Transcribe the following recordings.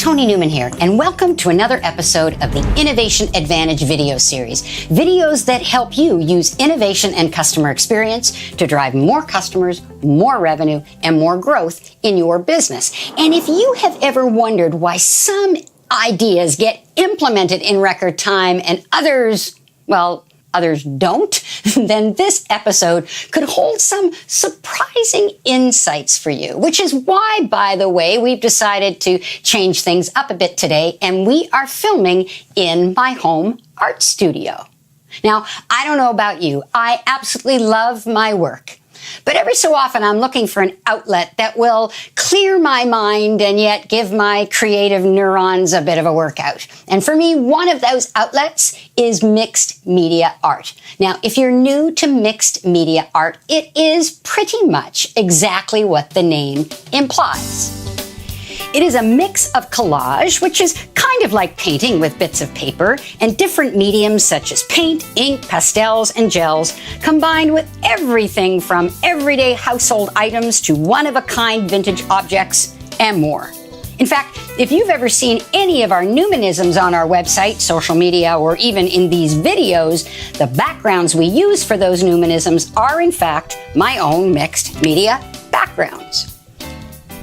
Tony Newman here, and welcome to another episode of the Innovation Advantage video series. Videos that help you use innovation and customer experience to drive more customers, more revenue, and more growth in your business. And if you have ever wondered why some ideas get implemented in record time and others don't, then this episode could hold some surprising insights for you, which is why, by the way, we've decided to change things up a bit today, and we are filming in my home art studio. Now, I don't know about you, I absolutely love my work. But every so often, I'm looking for an outlet that will clear my mind and yet give my creative neurons a bit of a workout. And for me, one of those outlets is mixed media art. Now, if you're new to mixed media art, it is pretty much exactly what the name implies. It is a mix of collage, which is kind of like painting with bits of paper, and different mediums such as paint, ink, pastels, and gels, combined with everything from everyday household items to one-of-a-kind vintage objects and more. In fact, if you've ever seen any of our Newmanisms on our website, social media, or even in these videos, the backgrounds we use for those Newmanisms are, in fact, my own mixed media backgrounds.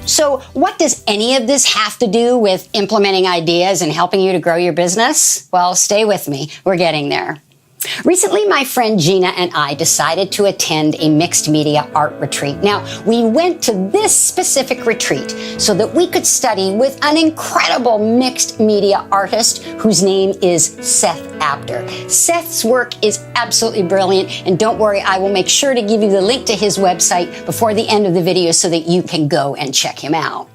So what does any of this have to do with implementing ideas and helping you to grow your business? Well, stay with me. We're getting there. Recently, my friend Gina and I decided to attend a mixed media art retreat. Now, we went to this specific retreat so that we could study with an incredible mixed media artist whose name is Seth Abder. Seth's work is absolutely brilliant, and don't worry, I will make sure to give you the link to his website before the end of the video so that you can go and check him out.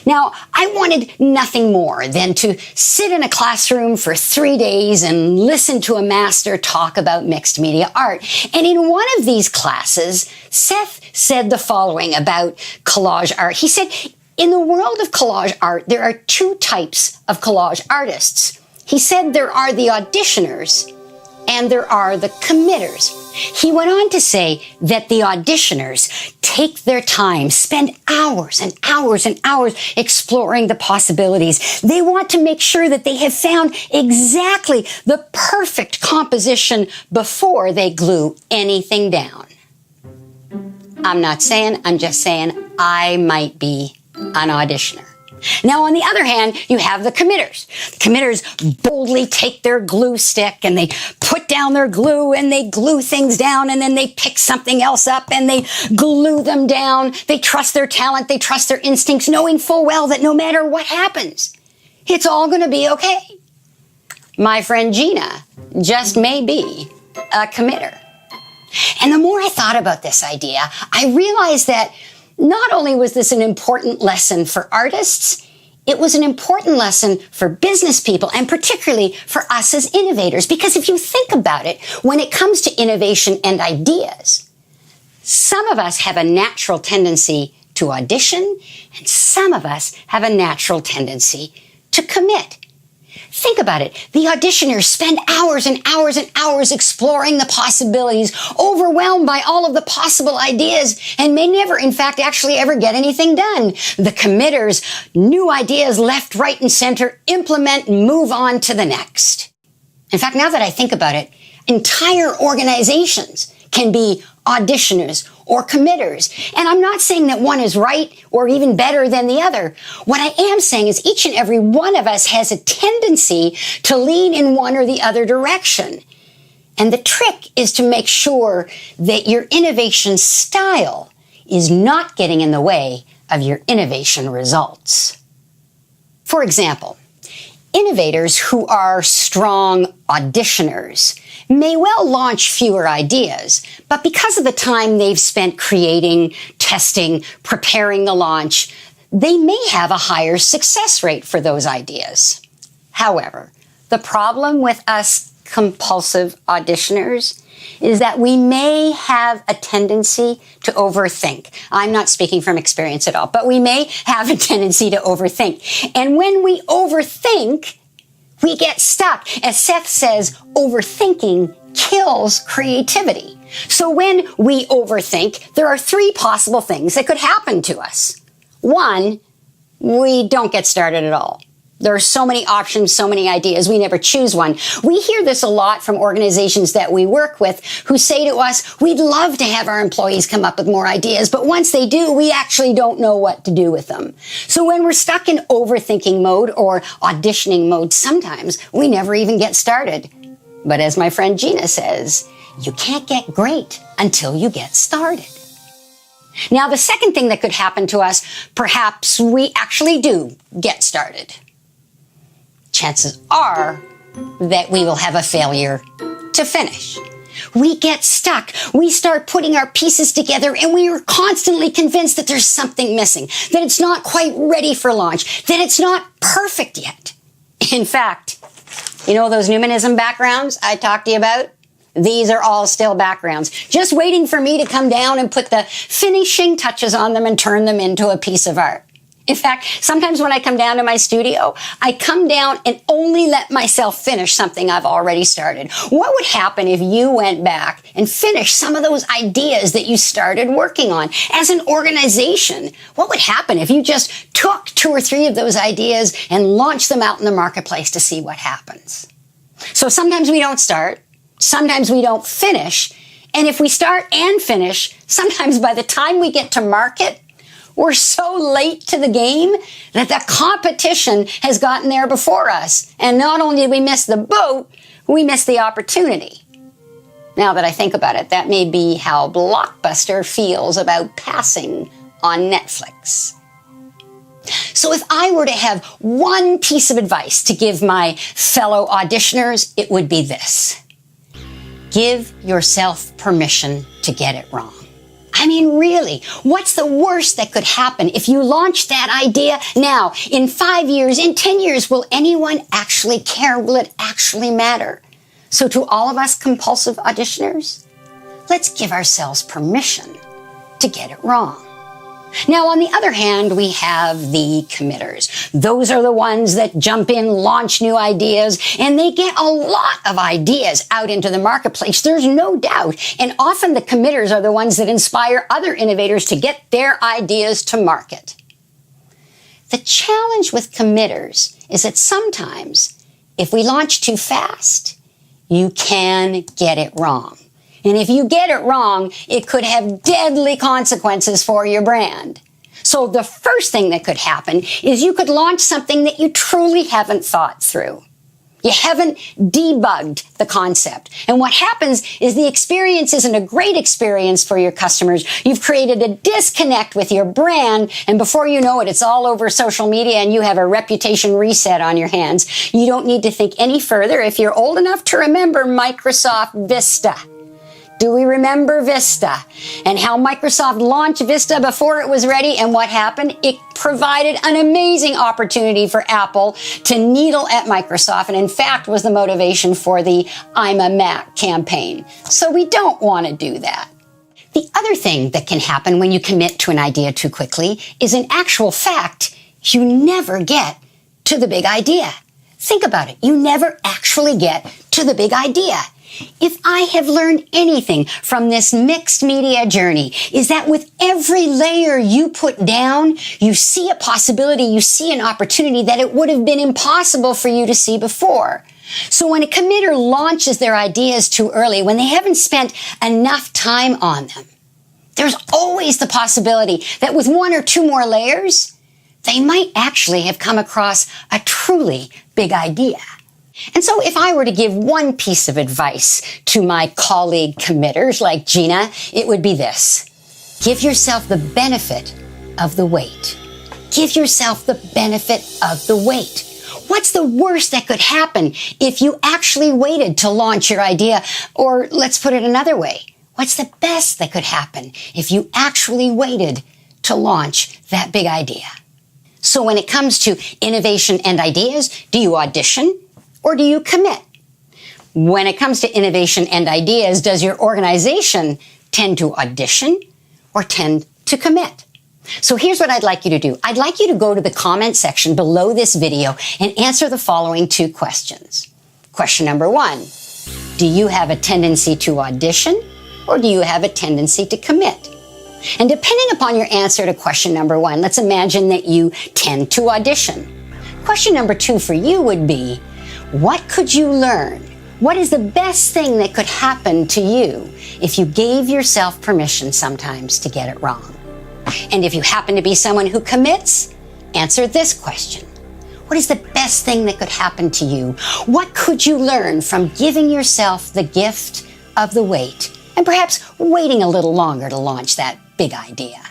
Now, I wanted nothing more than to sit in a classroom for 3 days and listen to a master talk about mixed media art. And in one of these classes, Seth said the following about collage art. He said, in the world of collage art, there are two types of collage artists. He said there are the auditioners and there are the committers. He went on to say that the auditioners take their time, spend hours and hours and hours exploring the possibilities. They want to make sure that they have found exactly the perfect composition before they glue anything down. I'm not saying, I'm just saying I might be an auditioner. Now, on the other hand, you have the committers. The committers boldly take their glue stick and they put down their glue and they glue things down, and then they pick something else up and they glue them down. They trust their talent. They trust their instincts, knowing full well that no matter what happens, it's all going to be okay. My friend Gina just may be a committer. And the more I thought about this idea, I realized that not only was this an important lesson for artists, it was an important lesson for business people, and particularly for us as innovators. Because if you think about it, when it comes to innovation and ideas, some of us have a natural tendency to audition, and some of us have a natural tendency to commit. Think about it. The auditioners spend hours and hours and hours exploring the possibilities, overwhelmed by all of the possible ideas, and may never, in fact, actually ever get anything done. The committers, new ideas left, right, and center, implement, and move on to the next. In fact, now that I think about it, entire organizations can be auditioners or committers. And I'm not saying that one is right or even better than the other. What I am saying is each and every one of us has a tendency to lean in one or the other direction. And the trick is to make sure that your innovation style is not getting in the way of your innovation results. For example, innovators who are strong auditioners may well launch fewer ideas, but because of the time they've spent creating, testing, preparing the launch, they may have a higher success rate for those ideas. However, the problem with us compulsive auditioners is that we may have a tendency to overthink. I'm not speaking from experience at all, but we may have a tendency to overthink. And when we overthink, we get stuck. As Seth says, overthinking kills creativity. So when we overthink, there are three possible things that could happen to us. One, we don't get started at all. There are so many options, so many ideas, we never choose one. We hear this a lot from organizations that we work with who say to us, we'd love to have our employees come up with more ideas, but once they do, we actually don't know what to do with them. So when we're stuck in overthinking mode or auditioning mode, sometimes we never even get started. But as my friend Gina says, you can't get great until you get started. Now, the second thing that could happen to us, perhaps we actually do get started. Chances are that we will have a failure to finish. We get stuck. We start putting our pieces together and we are constantly convinced that there's something missing, that it's not quite ready for launch, that it's not perfect yet. In fact, you know those Newmanism backgrounds I talked to you about? These are all still backgrounds, just waiting for me to come down and put the finishing touches on them and turn them into a piece of art. In fact, sometimes when I come down to my studio, I come down and only let myself finish something I've already started. What would happen if you went back and finished some of those ideas that you started working on? As an organization, what would happen if you just took 2 or 3 of those ideas and launched them out in the marketplace to see what happens? So sometimes we don't start, sometimes we don't finish, and if we start and finish, sometimes by the time we get to market, we're so late to the game that the competition has gotten there before us. And not only did we miss the boat, we missed the opportunity. Now that I think about it, that may be how Blockbuster feels about passing on Netflix. So if I were to have one piece of advice to give my fellow auditioners, it would be this. Give yourself permission to get it wrong. I mean, really, what's the worst that could happen if you launch that idea now? In 5 years, in 10 years, will anyone actually care? Will it actually matter? So to all of us compulsive auditioners, let's give ourselves permission to get it wrong. Now, on the other hand, we have the committers. Those are the ones that jump in, launch new ideas, and they get a lot of ideas out into the marketplace. There's no doubt. And often the committers are the ones that inspire other innovators to get their ideas to market. The challenge with committers is that sometimes, if we launch too fast, you can get it wrong. And if you get it wrong, it could have deadly consequences for your brand. So the first thing that could happen is you could launch something that you truly haven't thought through. You haven't debugged the concept. And what happens is the experience isn't a great experience for your customers. You've created a disconnect with your brand, and before you know it, it's all over social media and you have a reputation reset on your hands. You don't need to think any further if you're old enough to remember Microsoft Vista. Do we remember Vista and how Microsoft launched Vista before it was ready? And what happened? It provided an amazing opportunity for Apple to needle at Microsoft, and in fact was the motivation for the I'm a Mac campaign. So we don't want to do that. The other thing that can happen when you commit to an idea too quickly is, in actual fact, you never get to the big idea. Think about it. You never actually get to the big idea. If I have learned anything from this mixed media journey, is that with every layer you put down, you see a possibility, you see an opportunity that it would have been impossible for you to see before. So when a committer launches their ideas too early, when they haven't spent enough time on them, there's always the possibility that with 1 or 2 more layers, they might actually have come across a truly big idea. And so if I were to give one piece of advice to my colleague committers like Gina, it would be this. Give yourself the benefit of the wait. Give yourself the benefit of the wait. What's the worst that could happen if you actually waited to launch your idea? Or let's put it another way. What's the best that could happen if you actually waited to launch that big idea? So when it comes to innovation and ideas, do you audition? Or do you commit? When it comes to innovation and ideas, does your organization tend to audition or tend to commit? So here's what I'd like you to do. I'd like you to go to the comment section below this video and answer the following 2 questions. Question number 1, do you have a tendency to audition or do you have a tendency to commit? And depending upon your answer to question number 1, let's imagine that you tend to audition. Question number 2 for you would be, what could you learn? What is the best thing that could happen to you if you gave yourself permission sometimes to get it wrong? And if you happen to be someone who commits, answer this question. What is the best thing that could happen to you? What could you learn from giving yourself the gift of the wait and perhaps waiting a little longer to launch that big idea?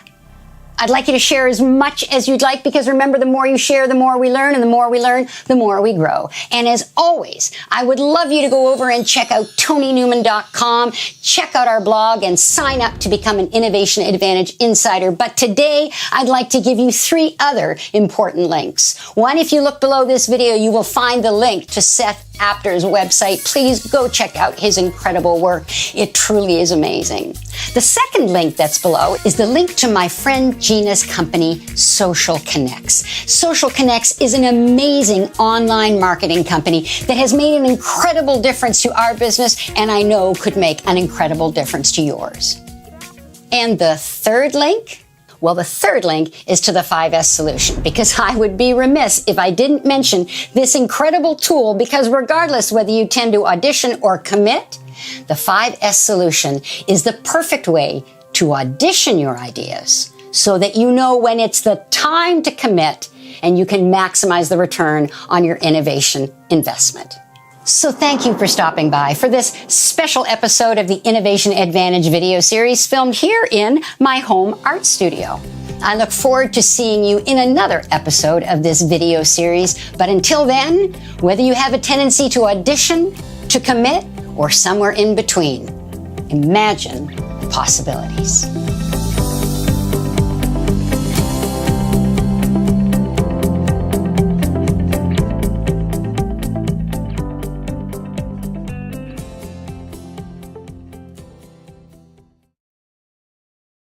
I'd like you to share as much as you'd like, because remember, the more you share, the more we learn, and the more we learn, the more we grow. And as always, I would love you to go over and check out TonyNewman.com, check out our blog, and sign up to become an Innovation Advantage Insider. But today, I'd like to give you 3 other important links. One, if you look below this video, you will find the link to Seth Apter's website. Please go check out his incredible work. It truly is amazing. The second link that's below is the link to my friend Gina's company, Social Connects. Social Connects is an amazing online marketing company that has made an incredible difference to our business, and I know could make an incredible difference to yours. And the third link? Well, the third link is to the 5S solution, because I would be remiss if I didn't mention this incredible tool, because regardless whether you tend to audition or commit, the 5S solution is the perfect way to audition your ideas so that you know when it's the time to commit and you can maximize the return on your innovation investment. So thank you for stopping by for this special episode of the Innovation Advantage video series filmed here in my home art studio. I look forward to seeing you in another episode of this video series. But until then, whether you have a tendency to audition, to commit, or somewhere in between, imagine the possibilities.